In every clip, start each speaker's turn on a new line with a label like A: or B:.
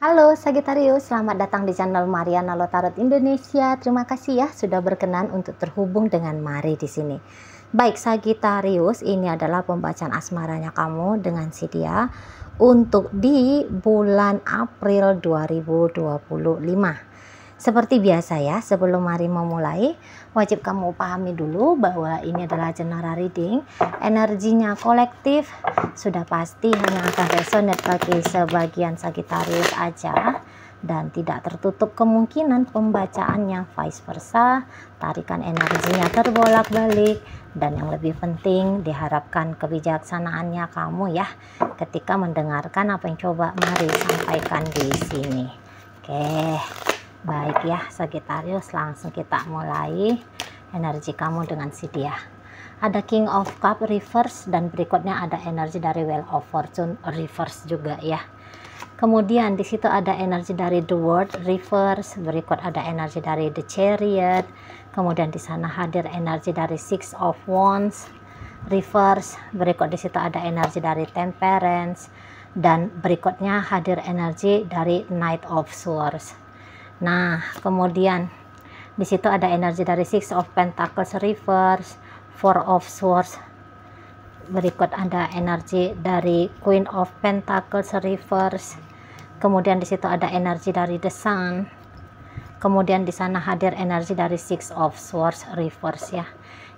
A: Halo Sagittarius, selamat datang di channel Mariana Lotarot Indonesia. Terima kasih ya sudah berkenan untuk terhubung dengan Mari di sini. Baik Sagittarius, ini adalah pembacaan asmaranya kamu dengan si dia untuk di bulan April 2025. Seperti biasa ya, sebelum Mari memulai, wajib kamu pahami dulu bahwa ini adalah general reading. Energinya kolektif, sudah pasti hanya akan resonate bagi sebagian Sagittarius aja, dan tidak tertutup kemungkinan pembacaannya vice versa. Tarikan energinya terbolak-balik, dan yang lebih penting diharapkan kebijaksanaannya kamu ya ketika mendengarkan apa yang coba Mari sampaikan di sini. Oke. Baik ya Sagittarius, langsung kita mulai energi kamu dengan si dia. Ada King of Cup reverse dan berikutnya ada energi dari Wheel of Fortune reverse juga ya. Kemudian di situ ada energi dari The World reverse, berikut ada energi dari The Chariot. Kemudian di sana hadir energi dari Six of Wands reverse, berikut di situ ada energi dari Temperance, dan berikutnya hadir energi dari Knight of Swords. Nah, kemudian di situ ada energi dari Six of Pentacles reverse, Four of Swords. Berikut ada energi dari Queen of Pentacles reverse. Kemudian di situ ada energi dari The Sun. Kemudian di sana hadir energi dari Six of Swords reverse ya.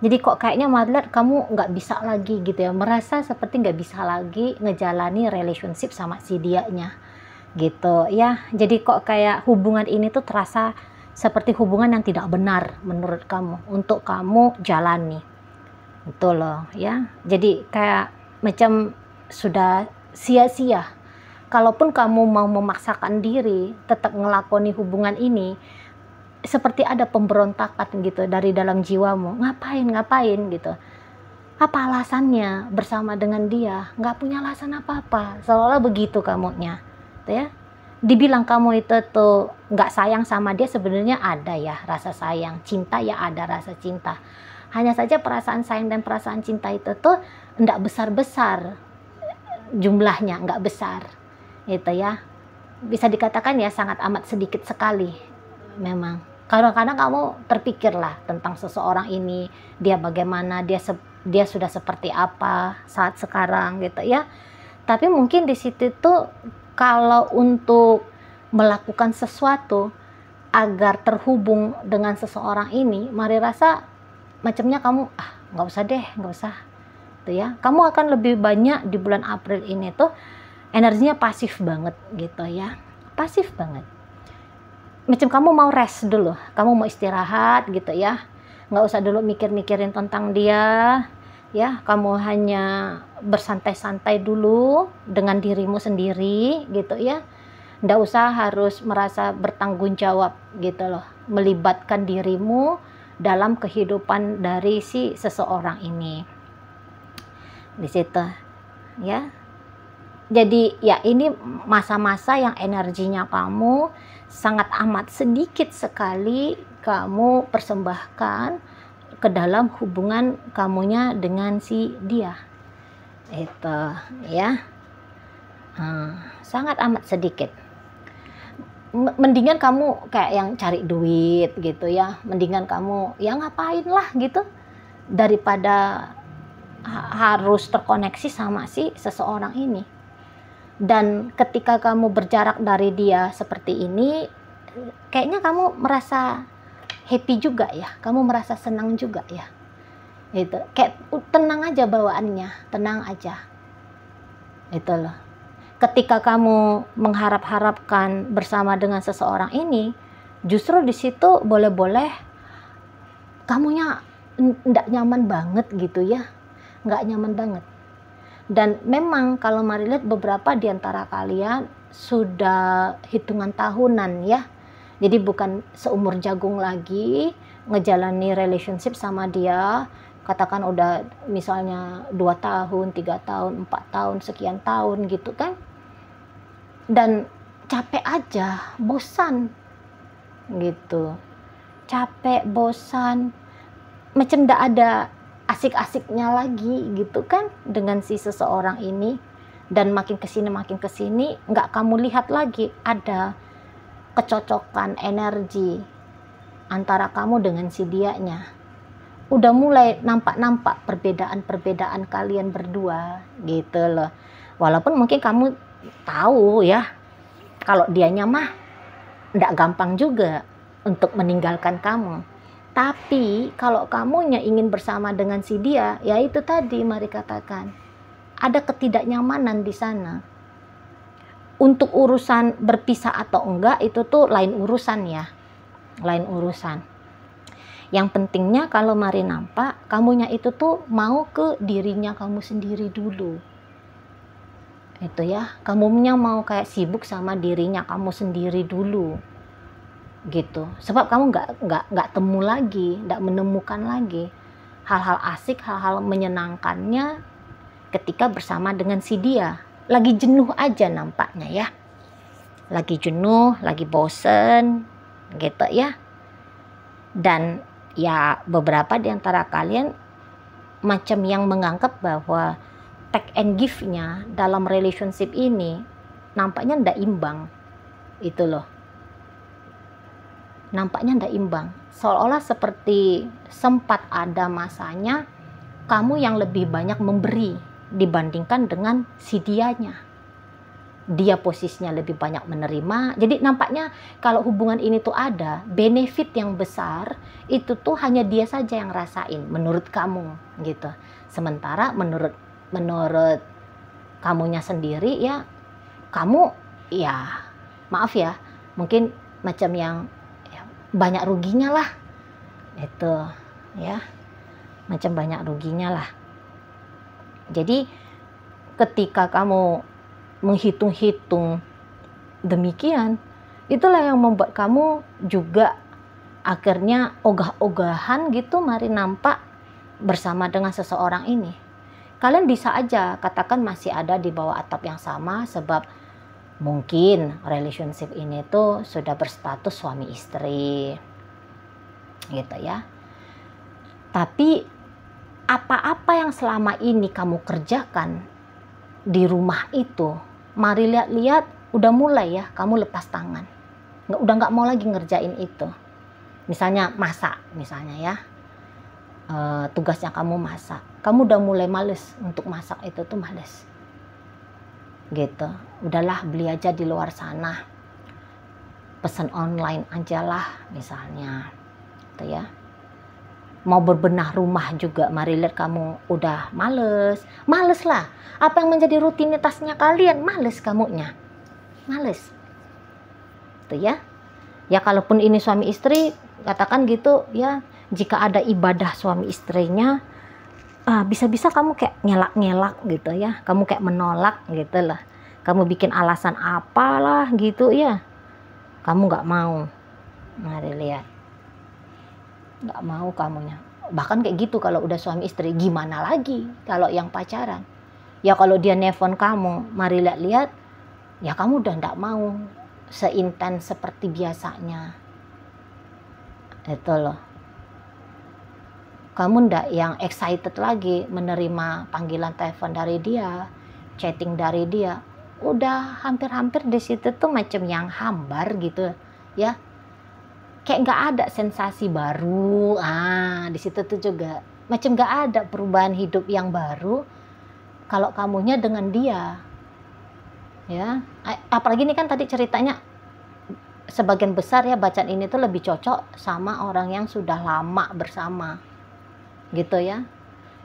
A: Jadi kok kayaknya Madlet kamu nggak bisa lagi gitu ya, merasa seperti nggak bisa lagi ngejalani relationship sama si dianya gitu ya. Jadi kok kayak hubungan ini tuh terasa seperti hubungan yang tidak benar menurut kamu untuk kamu jalani itu loh ya. Jadi kayak macam sudah sia-sia. Kalaupun kamu mau memaksakan diri tetap ngelakoni hubungan ini, seperti ada pemberontakan gitu dari dalam jiwamu. Ngapain gitu, apa alasannya bersama dengan dia? Nggak punya alasan apa-apa, seolah begitu kamunya ya. Dibilang kamu itu tuh nggak sayang sama dia, sebenarnya ada ya rasa sayang, cinta ya ada rasa cinta. Hanya saja perasaan sayang dan perasaan cinta itu tuh nggak besar-besar jumlahnya, nggak besar itu ya. Bisa dikatakan ya sangat amat sedikit sekali memang. Kadang-kadang kamu terpikirlah tentang seseorang ini, dia bagaimana, dia sudah seperti apa saat sekarang gitu ya. Tapi mungkin di situ tuh kalau untuk melakukan sesuatu agar terhubung dengan seseorang ini, Mari rasa macamnya kamu nggak usah deh, nggak usah tuh ya. Kamu akan lebih banyak di bulan April ini tuh energinya pasif banget gitu ya, pasif banget. Macam kamu mau rest dulu, kamu mau istirahat gitu ya, nggak usah dulu mikir-mikirin tentang dia ya. Kamu hanya bersantai-santai dulu dengan dirimu sendiri gitu ya. Nggak usah harus merasa bertanggung jawab gitu loh, melibatkan dirimu dalam kehidupan dari si seseorang ini di situ ya. Jadi ya ini masa-masa yang energinya kamu sangat amat sedikit sekali kamu persembahkan ke dalam hubungan kamunya dengan si dia itu ya. Sangat amat sedikit. Mendingan kamu kayak yang cari duit gitu ya, mendingan kamu ya ngapain lah gitu daripada harus terkoneksi sama si seseorang ini. Dan ketika kamu berjarak dari dia seperti ini, kayaknya kamu merasa happy juga ya, kamu merasa senang juga ya. Itu kayak tenang aja bawaannya, tenang aja. Itu loh. Ketika kamu mengharap-harapkan bersama dengan seseorang ini, justru di situ boleh-boleh kamunya nggak nyaman banget gitu ya, nggak nyaman banget. Dan memang kalau Mari lihat beberapa di antara kalian sudah hitungan tahunan ya. Jadi bukan seumur jagung lagi ngejalani relationship sama dia. Katakan udah misalnya 2 tahun, 3 tahun, 4 tahun, sekian tahun gitu kan. Dan capek aja, bosan gitu. Capek, bosan, macam ndak ada asik-asiknya lagi gitu kan dengan si seseorang ini. Dan makin kesini nggak kamu lihat lagi ada kecocokan energi antara kamu dengan si dianya. Udah mulai nampak perbedaan kalian berdua gitu loh. Walaupun mungkin kamu tahu ya, kalau dianya mah nggak gampang juga untuk meninggalkan kamu. Tapi kalau kamunya ingin bersama dengan si dia, ya itu tadi mari katakan, ada ketidaknyamanan di sana. Untuk urusan berpisah atau enggak itu tuh lain urusan ya. Lain urusan. Yang pentingnya kalau mari nampak, kamunya itu tuh mau ke dirinya kamu sendiri dulu. Itu ya, kamunya mau kayak sibuk sama dirinya kamu sendiri dulu. Gitu. Sebab kamu nggak temu lagi, nggak menemukan lagi hal-hal asik, hal-hal menyenangkannya ketika bersama dengan si dia. Lagi jenuh aja nampaknya ya. Lagi jenuh, lagi bosen, gitu ya. Dan ya beberapa di antara kalian macam yang menganggap bahwa take and give-nya dalam relationship ini nampaknya ndak imbang. Itu loh. Nampaknya ndak imbang. Seolah-olah seperti sempat ada masanya kamu yang lebih banyak memberi dibandingkan dengan si dianya. Dia posisinya lebih banyak menerima. Jadi nampaknya kalau hubungan ini tuh ada benefit yang besar, itu tuh hanya dia saja yang rasain menurut kamu gitu. Sementara menurut kamunya sendiri ya, kamu ya maaf ya, mungkin macam yang ya, banyak ruginya lah. Itu ya. Macam banyak ruginya lah. Jadi ketika kamu menghitung-hitung demikian, itulah yang membuat kamu juga akhirnya ogah-ogahan gitu mari nampak bersama dengan seseorang ini. Kalian bisa aja katakan masih ada di bawah atap yang sama, sebab mungkin relationship ini tuh sudah berstatus suami istri gitu ya. Tapi apa-apa yang selama ini kamu kerjakan di rumah itu, mari lihat-lihat udah mulai ya kamu lepas tangan. Udah nggak mau lagi ngerjain itu. Misalnya masak, misalnya ya. Tugasnya kamu masak. Kamu udah mulai males untuk masak itu tuh males. Gitu. Udahlah beli aja di luar sana. Pesan online aja lah misalnya. Gitu ya. Mau berbenah rumah juga, mari lihat kamu udah males lah. Apa yang menjadi rutinitasnya kalian, males kamunya, males. Tuh ya. Ya kalaupun ini suami istri, katakan gitu ya, jika ada ibadah suami istrinya, bisa-bisa kamu kayak ngelak-ngelak gitu ya, kamu kayak menolak gitu lah. Kamu bikin alasan apalah gitu ya, kamu nggak mau. Mari lihat. Nggak mau kamunya. Bahkan kayak gitu kalau udah suami istri, gimana lagi kalau yang pacaran. Ya kalau dia nelfon kamu, mari lihat-lihat, ya kamu udah nggak mau seintens seperti biasanya. Itu loh. Kamu ndak yang excited lagi menerima panggilan telepon dari dia, chatting dari dia. Udah hampir-hampir di situ tuh macam yang hambar gitu ya. Kayak nggak ada sensasi baru, di situ tuh juga macam nggak ada perubahan hidup yang baru kalau kamunya dengan dia, ya. Apalagi ini kan tadi ceritanya sebagian besar ya bacaan ini tuh lebih cocok sama orang yang sudah lama bersama, gitu ya.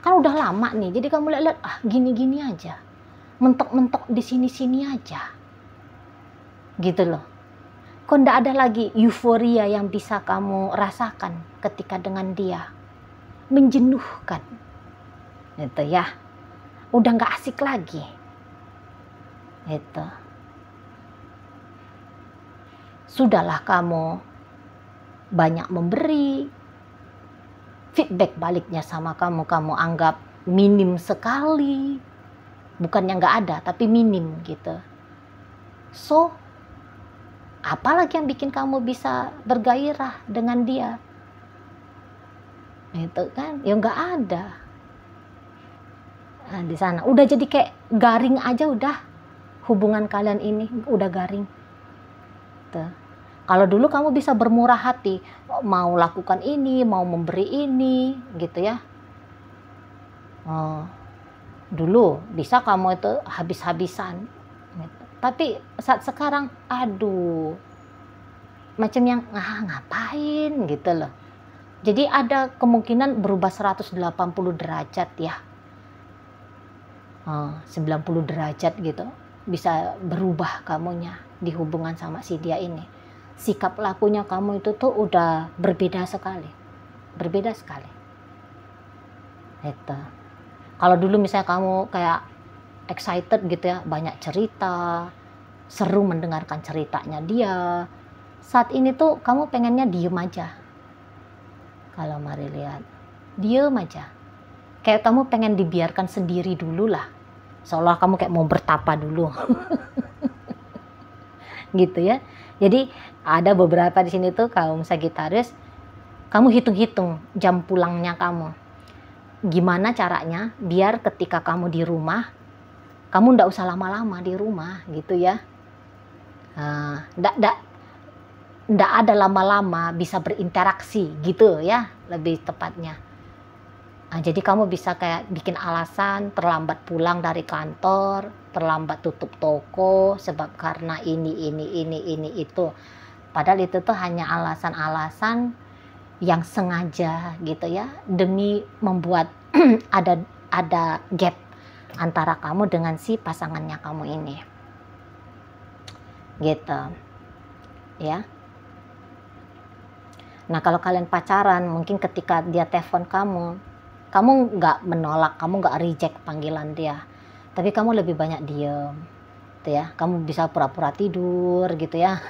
A: Kan udah lama nih, jadi kamu lihat gini-gini aja, mentok-mentok di sini-sini aja, gitu loh. Kok ndak ada lagi euforia yang bisa kamu rasakan ketika dengan dia. Menjenuhkan. Itu ya. Udah nggak asik lagi. Itu. Sudahlah kamu banyak memberi. Feedback baliknya sama kamu anggap minim sekali. Bukannya nggak ada, tapi minim gitu. So, apalagi yang bikin kamu bisa bergairah dengan dia? Itu kan, ya nggak ada. Nah, di sana udah jadi kayak garing aja, udah hubungan kalian ini udah garing. Tuh. Kalau dulu kamu bisa bermurah hati, mau lakukan ini, mau memberi ini, gitu ya. Oh, dulu bisa kamu itu habis-habisan. Gitu. Tapi saat sekarang, aduh, macam yang ngapain gitu loh. Jadi ada kemungkinan berubah 180 derajat ya. 90 derajat gitu. Bisa berubah kamunya di hubungan sama si dia ini. Sikap lakunya kamu itu tuh udah berbeda sekali. Berbeda sekali. Itu. Kalau dulu misalnya kamu kayak excited gitu ya, banyak cerita, seru mendengarkan ceritanya dia. Saat ini tuh kamu pengennya diem aja. Kalau Mari lihat, diem aja. Kayak kamu pengen dibiarkan sendiri dulu lah. Seolah kamu kayak mau bertapa dulu. Gitu ya. Jadi ada beberapa di sini tuh kaum Sagittarius, kamu hitung-hitung jam pulangnya kamu. Gimana caranya biar ketika kamu di rumah, kamu ndak usah lama-lama di rumah gitu ya. Ndak ada lama-lama, bisa berinteraksi gitu ya, lebih tepatnya. Jadi kamu bisa kayak bikin alasan terlambat pulang dari kantor, terlambat tutup toko sebab karena ini itu. Padahal itu tuh hanya alasan-alasan yang sengaja gitu ya, demi membuat ada gap antara kamu dengan si pasangannya kamu ini. Gitu. Ya. Nah, kalau kalian pacaran, mungkin ketika dia telepon kamu nggak menolak, kamu nggak reject panggilan dia, tapi kamu lebih banyak diem, gitu ya. Kamu bisa pura-pura tidur, gitu ya,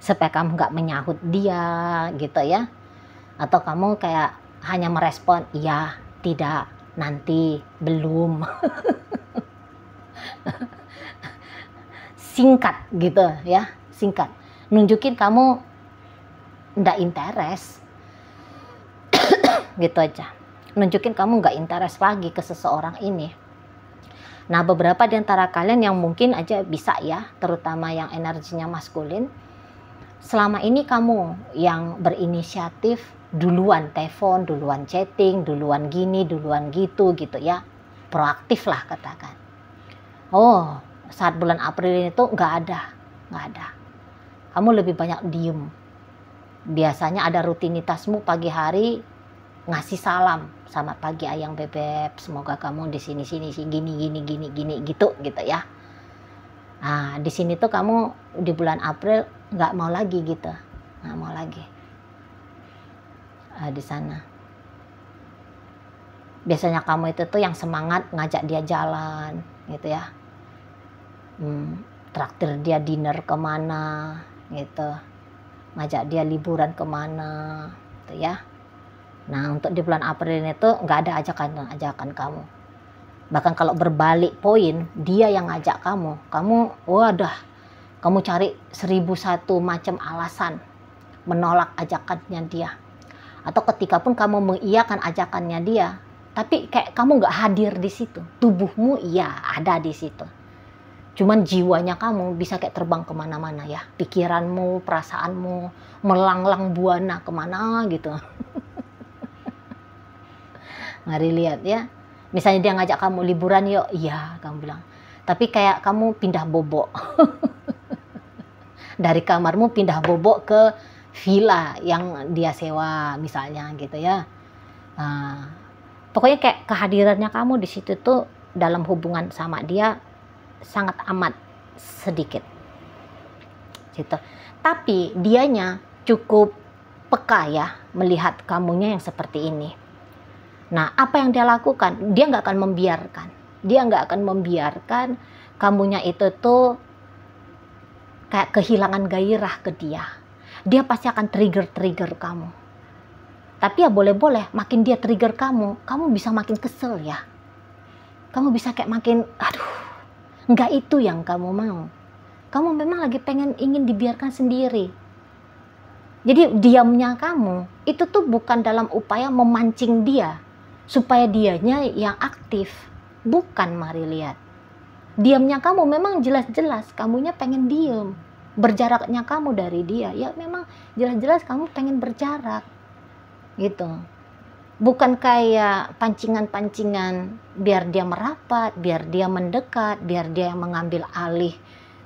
A: supaya kamu nggak menyahut dia, gitu ya. Atau kamu kayak hanya merespon, iya, tidak, nanti, belum, singkat, gitu ya, singkat, nunjukin kamu nggak interest. Gitu aja, nunjukin kamu nggak interest lagi ke seseorang ini. Nah, beberapa di antara kalian yang mungkin aja bisa ya, terutama yang energinya maskulin, selama ini kamu yang berinisiatif duluan telepon, duluan chatting, duluan gini, duluan gitu ya, proaktif lah katakan. Oh, saat bulan April itu nggak ada, kamu lebih banyak diem. Biasanya ada rutinitasmu pagi hari, ngasih salam, selamat pagi ayang bebek, semoga kamu di sini gini gitu ya. Nah, di sini tuh kamu di bulan April nggak mau lagi gitu, nggak mau lagi. Di sana biasanya kamu itu tuh yang semangat ngajak dia jalan gitu ya, traktir dia dinner kemana gitu, ngajak dia liburan kemana gitu ya. Nah, untuk di bulan April itu nggak ada ajakan kamu. Bahkan kalau berbalik poin, dia yang ngajak kamu. Wadah, kamu cari 1001 macam alasan menolak ajakannya dia. Atau ketika pun kamu mengiyakan ajakannya dia, tapi kayak kamu nggak hadir di situ. Tubuhmu iya ada di situ. Cuman jiwanya kamu bisa kayak terbang kemana-mana ya. Pikiranmu, perasaanmu melanglang buana kemana gitu. Mari lihat ya. Misalnya dia ngajak kamu liburan yuk, iya kamu bilang. Tapi kayak kamu pindah bobok. Dari kamarmu pindah bobok ke villa yang dia sewa misalnya gitu ya. Nah, pokoknya kayak kehadirannya kamu di situ tuh dalam hubungan sama dia sangat amat sedikit. Gitu. Tapi dianya cukup peka ya melihat kamunya yang seperti ini. Nah, apa yang dia lakukan? Dia nggak akan membiarkan. Dia nggak akan membiarkan kamunya itu tuh kayak kehilangan gairah ke dia. Dia pasti akan trigger kamu. Tapi ya boleh-boleh, makin dia trigger kamu bisa makin kesel ya. Kamu bisa kayak makin, aduh, nggak itu yang kamu mau. Kamu memang lagi ingin dibiarkan sendiri. Jadi diamnya kamu itu tuh bukan dalam upaya memancing dia. supaya dianya yang aktif. Bukan, mari lihat. Diamnya kamu memang jelas-jelas kamunya pengen diem. Berjaraknya kamu dari dia, ya memang jelas-jelas kamu pengen berjarak. Gitu. Bukan kayak pancingan-pancingan biar dia merapat, biar dia mendekat, biar dia mengambil alih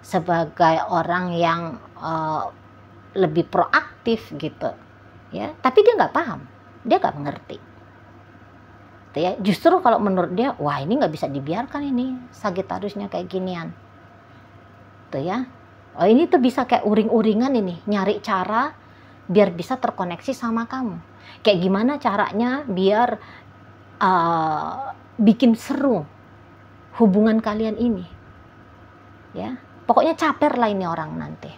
A: sebagai orang yang lebih proaktif gitu. Ya, tapi dia nggak paham, dia nggak mengerti. Ya, justru kalau menurut dia, wah ini nggak bisa dibiarkan ini Sagittariusnya kayak ginian. Tuh ya. Oh, ini tuh bisa kayak uring-uringan ini, nyari cara biar bisa terkoneksi sama kamu. Kayak gimana caranya biar bikin seru hubungan kalian ini. Ya, pokoknya caper lah ini orang nanti.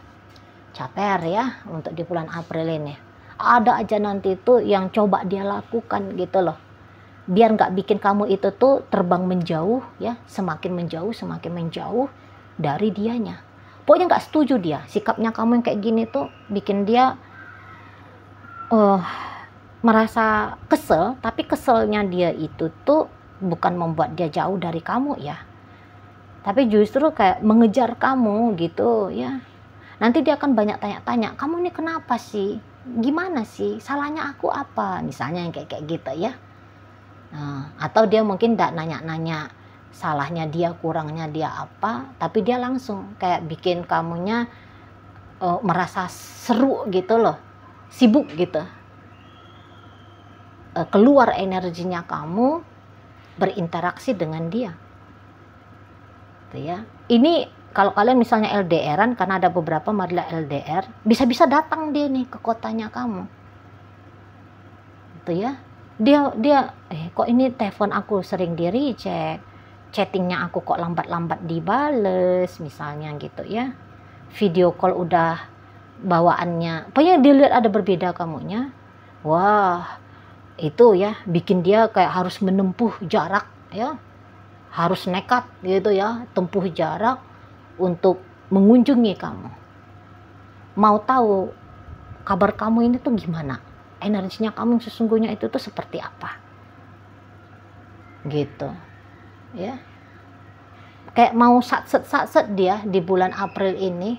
A: Caper ya untuk di bulan April ini. Ada aja nanti tuh yang coba dia lakukan gitu loh. Biar nggak bikin kamu itu tuh terbang menjauh ya, semakin menjauh dari dianya. Pokoknya nggak setuju dia, sikapnya kamu yang kayak gini tuh bikin dia merasa kesel, tapi keselnya dia itu tuh bukan membuat dia jauh dari kamu ya, tapi justru kayak mengejar kamu gitu ya. Nanti dia akan banyak tanya-tanya, kamu ini kenapa sih, gimana sih, salahnya aku apa, misalnya yang kayak gitu ya. Nah, atau dia mungkin tidak nanya-nanya salahnya dia, kurangnya dia apa, tapi dia langsung kayak bikin kamunya merasa seru gitu loh, sibuk gitu. Keluar energinya kamu berinteraksi dengan dia. Tuh ya. Ini kalau kalian misalnya LDRan, karena ada beberapa Marilah LDR, bisa-bisa datang dia nih ke kotanya kamu. Tuh ya. Dia kok ini telepon aku sering di reject, chattingnya aku kok lambat-lambat dibales misalnya gitu ya. Video call udah bawaannya, pokoknya dilihat ada berbeda kamunya. Wah, itu ya bikin dia kayak harus menempuh jarak ya, harus nekat gitu ya, tempuh jarak untuk mengunjungi kamu. Mau tahu kabar kamu ini tuh gimana, energinya kamu yang sesungguhnya itu tuh seperti apa gitu ya. Kayak mau satset dia di bulan April ini.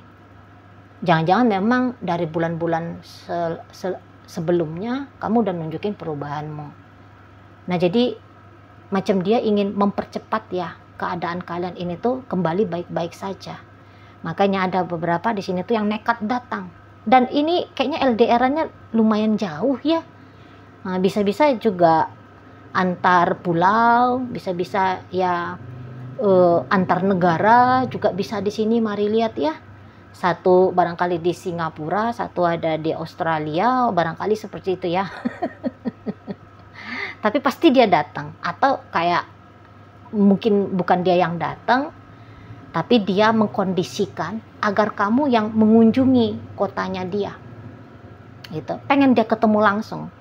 A: Jangan-jangan memang dari bulan-bulan sebelumnya kamu udah nunjukin perubahanmu. Nah, jadi macam dia ingin mempercepat ya keadaan kalian ini tuh kembali baik-baik saja. Makanya ada beberapa di sini tuh yang nekat datang. Dan ini kayaknya LDR-nya lumayan jauh ya. Nah, bisa-bisa juga antar pulau, bisa-bisa ya antar negara juga bisa di sini, mari lihat ya. Satu barangkali di Singapura, satu ada di Australia, barangkali seperti itu ya. Tapi pasti dia datang, atau kayak mungkin bukan dia yang datang, tapi dia mengkondisikan agar kamu yang mengunjungi kotanya dia. Gitu. Pengen dia ketemu langsung.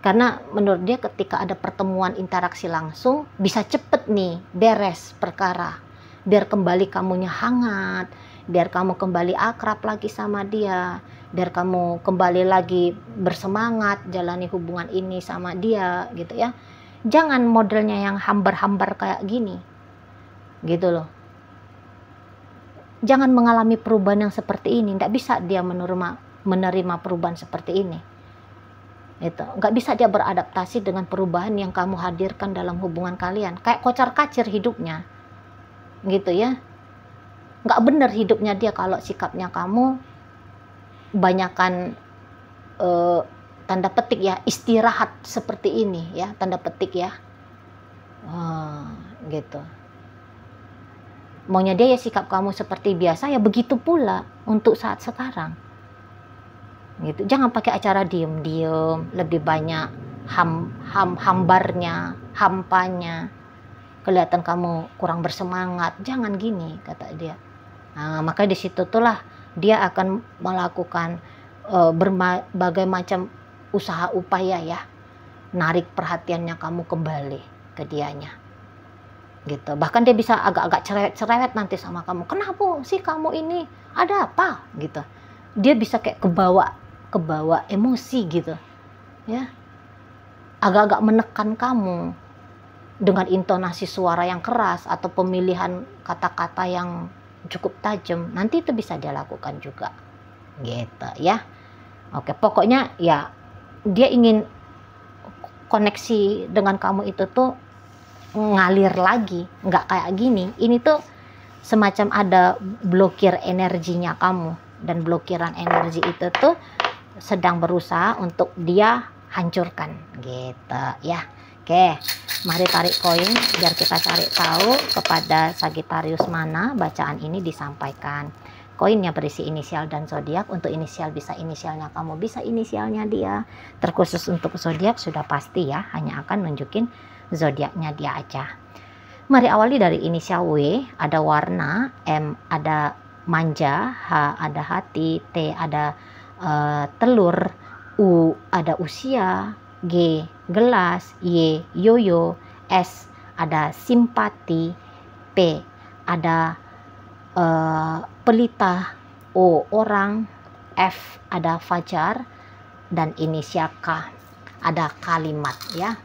A: Karena menurut dia ketika ada pertemuan interaksi langsung, bisa cepet nih beres perkara. Biar kembali kamunya hangat, biar kamu kembali akrab lagi sama dia, biar kamu kembali lagi bersemangat jalani hubungan ini sama dia gitu ya. Jangan modelnya yang hambar-hambar kayak gini gitu loh. Jangan mengalami perubahan yang seperti ini. Nggak bisa dia menerima perubahan seperti ini. Itu nggak bisa dia beradaptasi dengan perubahan yang kamu hadirkan dalam hubungan kalian. Kayak kocar-kacir hidupnya gitu ya. Nggak bener hidupnya dia kalau sikapnya kamu banyakan tanda petik ya, istirahat seperti ini ya, tanda petik ya. Gitu. Maunya dia ya sikap kamu seperti biasa, ya begitu pula untuk saat sekarang. Gitu. Jangan pakai acara diem-diem, lebih banyak hambarnya, hampanya. Kelihatan kamu kurang bersemangat. Jangan gini, kata dia. Nah, maka di situ tuh dia akan melakukan berbagai macam usaha upaya ya, narik perhatiannya kamu kembali ke dianya. Gitu. Bahkan dia bisa agak-agak cerewet nanti sama kamu. Kenapa sih kamu ini? Ada apa? Gitu. Dia bisa kayak kebawa emosi gitu. Ya. agak-agak menekan kamu dengan intonasi suara yang keras atau pemilihan kata-kata yang cukup tajam, nanti itu bisa dia lakukan juga gitu ya. Oke, pokoknya ya dia ingin koneksi dengan kamu itu tuh ngalir lagi, nggak kayak gini. Ini tuh semacam ada blokir energinya kamu, dan blokiran energi itu tuh sedang berusaha untuk dia hancurkan gitu ya. Oke, mari tarik koin biar kita cari tahu kepada Sagittarius mana bacaan ini disampaikan. Koinnya berisi inisial dan zodiak. Untuk inisial bisa inisialnya kamu, bisa inisialnya dia. Terkhusus untuk zodiak sudah pasti ya, hanya akan nunjukin zodiaknya dia aja. Mari awali dari inisial W, ada warna, M ada manja, H ada hati, T ada telur, U ada usia, G gelas, Y yoyo, S ada simpati, P ada pelita, O orang, F ada fajar, dan inisial K ada kalimat ya.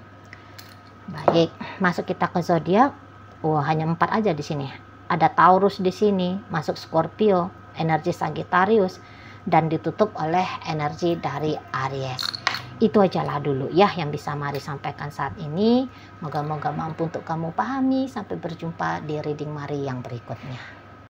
A: Baik, masuk kita ke zodiak. Hanya 4 aja di sini. Ada Taurus di sini, masuk Scorpio, energi Sagittarius, dan ditutup oleh energi dari Aries. Itu ajalah dulu ya yang bisa Mari sampaikan saat ini. Moga-moga mampu untuk kamu pahami. Sampai berjumpa di reading Mari yang berikutnya.